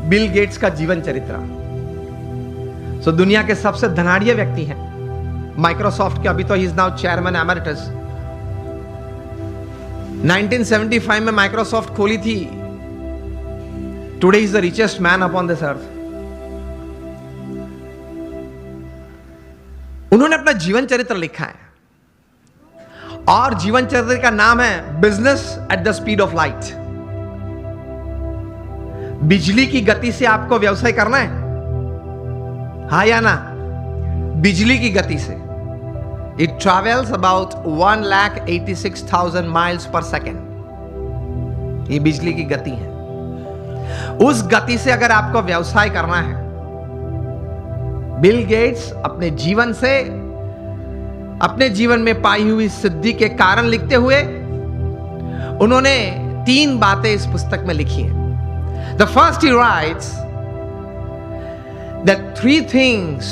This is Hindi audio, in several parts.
बिल गेट्स का जीवन चरित्र। सो दुनिया के सबसे धनाढ़िय व्यक्ति हैं माइक्रोसॉफ्ट के, अभी तो he is now chairman emeritus. 1975 में माइक्रोसॉफ्ट खोली थी। Today is the richest man upon this earth. उन्होंने अपना जीवन चरित्र लिखा है और जीवन चरित्र का नाम है business at the speed of light. बिजली की गति से आपको व्यवसाय करना है, हाँ या ना? बिजली की गति से। It travels about 1,86,000 miles per second. ये बिजली की गति है। उस गति से अगर आपको व्यवसाय करना है, बिल गेट्स अपने जीवन से, अपने जीवन में पाई हुई सिद्धि के कारण लिखते हुए उन्होंने 3 बातें इस पुस्तक में लिखी हैं। The first he writes that 3 things,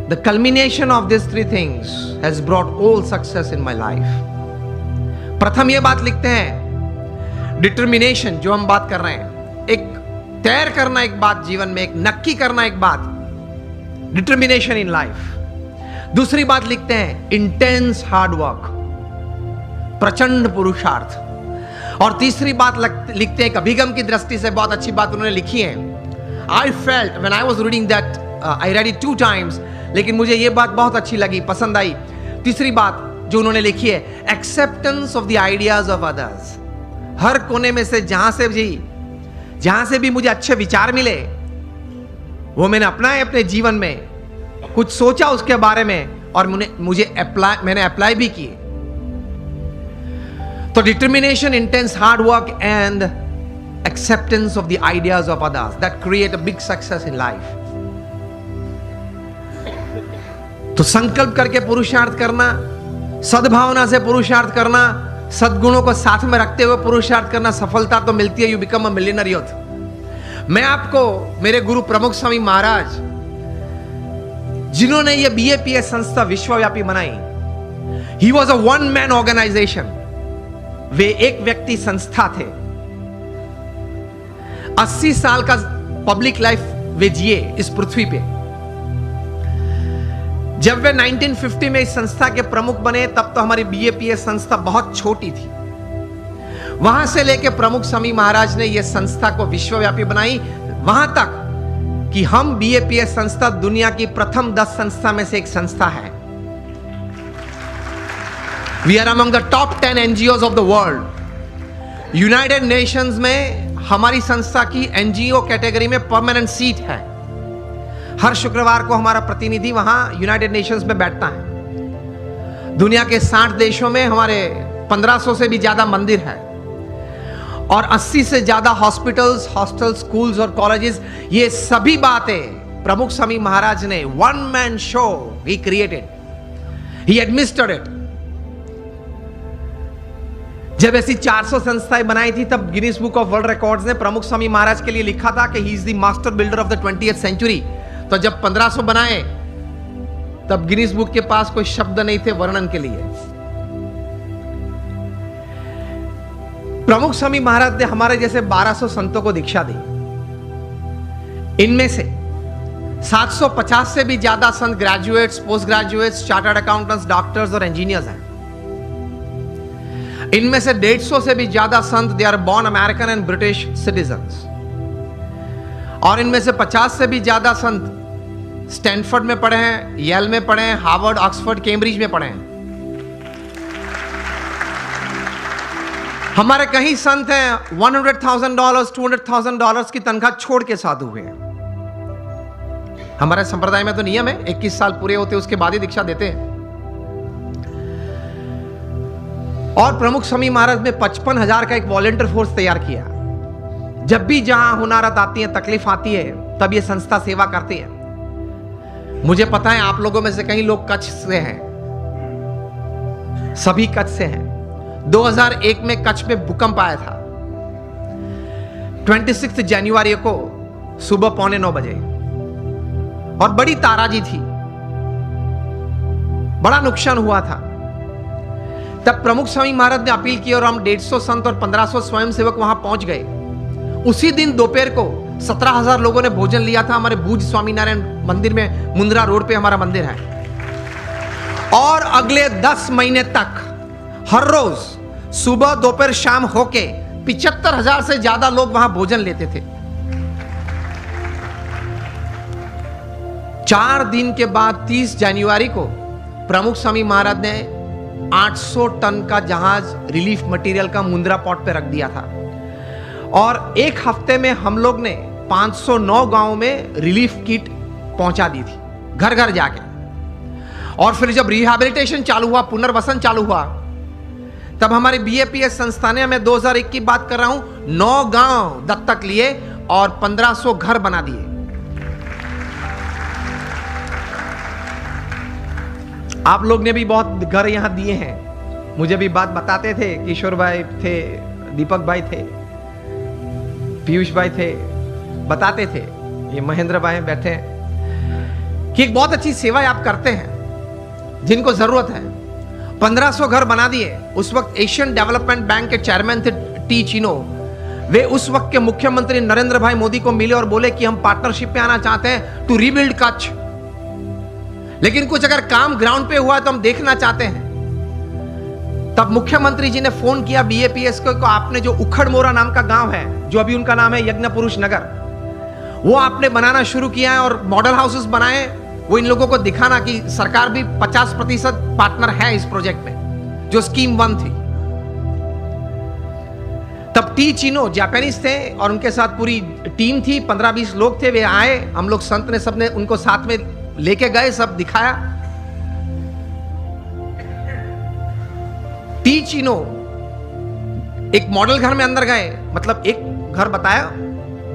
the culmination of these 3 things has brought all success in my life. प्रथम ये बात लिखते हैं, डिटर्मिनेशन, जो हम बात कर रहे हैं, एक तैर करना एक बात जीवन में, एक नक्की करना एक बात, डिटर्मिनेशन इन लाइफ। दूसरी बात लिखते हैं, इंटेंस हार्ड वर्क, प्रचंड पुरुषार्थ। और तीसरी बात लिखते हैं, एक अभिगम की दृष्टि से बहुत अच्छी बात उन्होंने लिखी है। I felt when I was reading that, I read it 2 times, लेकिन मुझे यह बात बहुत अच्छी लगी, पसंद आई। तीसरी बात जो उन्होंने लिखी है, acceptance of the ideas of others. हर कोने में से जहां से भी मुझे अच्छे विचार मिले, वो मैंने अपनाए अपने जीवन में, कुछ सोचा उसके बारे में और मैंने अप्लाई भी किए। तो determination, intense hard work and acceptance of the ideas of others, that create a big success in life. तो संकल्प करके पुरुषार्थ करना, सद्भावना से पुरुषार्थ करना, सद्गुणों को साथ में रखते हुए पुरुषार्थ करना, सफलता तो मिलती है। You become a millionaire youth. मैं आपको मेरे गुरु प्रमुख स्वामी महाराज, जिन्होंने ये BAPS संस्था विश्वव्यापी बनाई, he was a 1 man organisation. वे एक व्यक्ति संस्था थे। 80 साल का पब्लिक लाइफ वे जिए इस पृथ्वी पे। जब वे 1950 में इस संस्था के प्रमुख बने, तब तो हमारी BAPS संस्था बहुत छोटी थी। वहां से लेकर प्रमुख स्वामी महाराज ने यह संस्था को विश्वव्यापी बनाई, वहां तक कि हम BAPS संस्था दुनिया की प्रथम 10 संस्था में से एक संस्था है। We are among the top 10 NGOs of the world. United Nations में हमारी संस्था की NGO कैटेगरी में परमानेंट सीट है। हर शुक्रवार को हमारा प्रतिनिधि वहां यूनाइटेड नेशंस में बैठता है। दुनिया के 60 देशों में हमारे 1500 से भी ज्यादा मंदिर है और 80 से ज्यादा हॉस्पिटल्स, हॉस्टल, स्कूल्स और कॉलेजेस। ये सभी बातें प्रमुख स्वामी महाराज ने 1 man show he created, he administered it। जब ऐसी 400 संस्थाएं बनाई थी, तब Guinness book of world records ने प्रमुख स्वामी महाराज के लिए लिखा था कि he is the master builder of the 20th century। तो जब 1500 बनाए, तब गिनीज बुक के पास कोई शब्द नहीं थे वर्णन के लिए। प्रमुख स्वामी महाराज ने हमारे जैसे 1200 संतों को दीक्षा दी। इनमें से 750 से भी ज्यादा संत graduates, post graduates, chartered accountants, doctors और इंजीनियर्स हैं। इनमें से 150 से भी ज्यादा संत they are born American and British citizens. और इनमें से 50 से भी ज्यादा संत स्टैनफोर्ड में पढ़े हैं, येल में पढ़े हैं, हार्वर्ड, ऑक्सफोर्ड, कैम्ब्रिज में पढ़े हैं। हमारे कई संत हैं $100,000, $200,000 की तनख्वाह छोड़ के साधु हुए हैं। हमारे संप्रदाय में तो नियम है 21 साल पूरे होते उसके बाद ही दीक्षा देते हैं। और प्रमुख स्वामी महाराज ने 55,000 का एक वॉलंटियर फोर्स तैयार किया। जब भी जहां हुनारत आती है, तकलीफ आती है, तब ये संस्था सेवा करती है। मुझे पता है आप लोगों में से कई लोग कच्छ से हैं, सभी कच्छ से हैं। 2001 में कच्छ में भूकंप आया था। 26 जनवरी को सुबह 8:45 बजे और बड़ी ताराजी थी, बड़ा नुकसान हुआ था। तब प्रमुख स्वामी महाराज ने अपील की और हम 150 संत और 1500 स्वयंसेवक वहां पहुंच गए। उसी दिन दोपहर को 17,000 लोगों ने भोजन लिया था हमारे भूज स्वामीनारायण मंदिर में, मुंद्रा रोड पे हमारा मंदिर है। और अगले 10 महीने तक हर रोज सुबह दोपहर शाम होके 75,000 से ज्यादा लोग वहां भोजन लेते थे। 4 दिन के बाद 30 जनवरी को प्रमुख स्वामी महाराज ने 800 टन का जहाज रिलीफ मटेरियल का मुंद्रा पोर्ट पे रख दिया था। और एक हफ्ते में हम लोग ने 509 गांव में रिलीफ किट पहुंचा दी थी, घर घर जाके। और फिर जब रिहैबिलिटेशन चालू हुआ, पुनर्वसन चालू हुआ, तब हमारे बीएपीएस संस्था ने, मैं 2001 की बात कर रहा हूं, 9 गांव दत्तक लिए और 1500 घर बना दिए। आप लोग ने भी बहुत घर यहां दिए हैं। मुझे भी बात बताते थे, किशोर भाई थे, दीपक भाई थे, पीयूष भाई थे, बताते थे, ये महेंद्र भाई बैठे हैं, कि एक बहुत अच्छी सेवा आप करते हैं जिनको जरूरत है। 1500 घर बना दिए। उस वक्त एशियन डेवलपमेंट बैंक के चेयरमैन थे टी चिनो। वे उस वक्त के मुख्यमंत्री नरेंद्र भाई मोदी को मिले और बोले कि हम पार्टनरशिप में आना चाहते हैं टू रीबिल्ड कच्छ, लेकिन कुछ अगर काम ग्राउंड पे हुआ तो हम देखना चाहते हैं। तब मुख्यमंत्री जी ने फोन किया बीएपीएस को, आपने जो उखड़मोरा नाम का गांव है, जो अभी उनका नाम है यज्ञपुरुष नगर, वो आपने बनाना शुरू किया है और मॉडल हाउसेस बनाए। वो इन लोगों को दिखाना कि सरकार भी 50% पार्टनर है इस प्रोजेक्ट में, जो स्कीम 1 थी। तब टी चिनो जापानीज थे और उनके साथ पूरी टीम थी, 15-20 लोग थे। वे आए, हम लोग संत ने सबने उनको साथ में लेके गए, सब दिखाया। टी चिनो एक मॉडल घर में अंदर गए, मतलब एक घर बताया,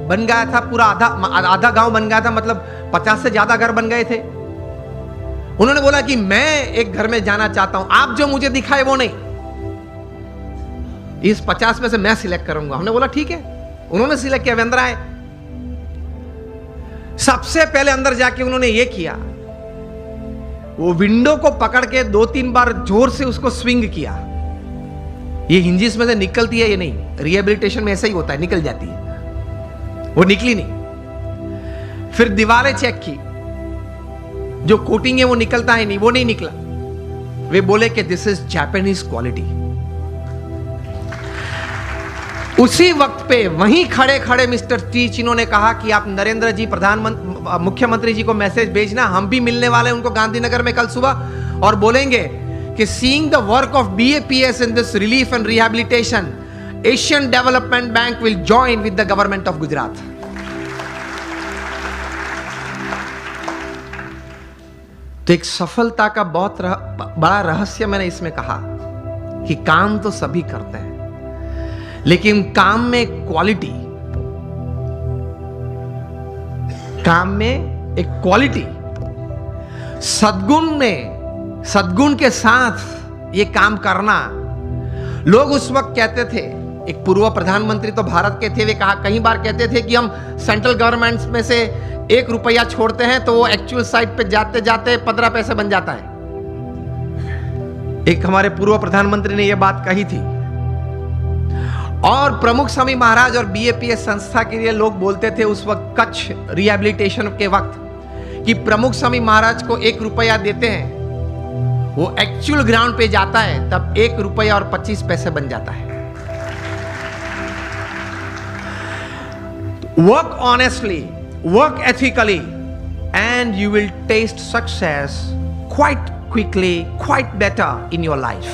बन गया था पूरा, आधा गांव बन गया था, मतलब 50 से ज्यादा घर बन गए थे। उन्होंने बोला कि मैं एक घर में जाना चाहता हूं, आप जो मुझे दिखाए वो नहीं, इस 50 में से मैं सिलेक्ट करूंगा। हमने बोला ठीक है। उन्होंने सिलेक्ट किया, वे अंदर आए। सबसे पहले अंदर जाके उन्होंने ये किया, वो विंडो को पकड़ के 2-3 बार जोर से उसको स्विंग किया। ये हिंजिस में से निकलती है, ये नहीं, रिहेबिलिटेशन में ऐसा ही होता है, निकल जाती है, वो निकली नहीं। फिर दीवारें चेक की, जो कोटिंग है वो निकलता है नहीं, वो नहीं निकला। वे बोले कि दिस इज जापानीज क्वालिटी। उसी वक्त पे वहीं खड़े खड़े मिस्टर टी चिनो ने कहा कि आप नरेंद्र जी मुख्यमंत्री जी को मैसेज भेजना, हम भी मिलने वाले हैं उनको गांधीनगर में कल सुबह, और बोलेंगे कि seeing the work of BAPS in this relief and rehabilitation, Asian development bank will join with the government of Gujarat. तो एक सफलता का बहुत बड़ा रहस्य मैंने इसमें कहा कि काम तो सभी करते हैं, लेकिन काम में क्वालिटी, काम में एक क्वालिटी, सद्गुण के साथ ये काम करना। लोग उस वक्त कहते थे, एक पूर्व प्रधानमंत्री तो भारत के थे, वे कई बार कहते थे कि हम सेंट्रल गवर्नमेंट में से 1 रुपया छोड़ते हैं तो वो एक्चुअल साइट पे जाते जाते 15 पैसे बन जाता है। एक हमारे पूर्व प्रधानमंत्री ने यह बात कही थी। और प्रमुख स्वामी महाराज और बीएपीएस संस्था के लिए लोग बोलते थे उस वक्त, कच्छ रिहैबिलिटेशन के वक्त, कि प्रमुख स्वामी महाराज को 1 रुपया देते हैं, वो एक्चुअल ग्राउंड पे जाता है तब 1 रुपया और 25 पैसे बन जाता है। Work honestly, work ethically, and you will taste success quite quickly, quite better in your life.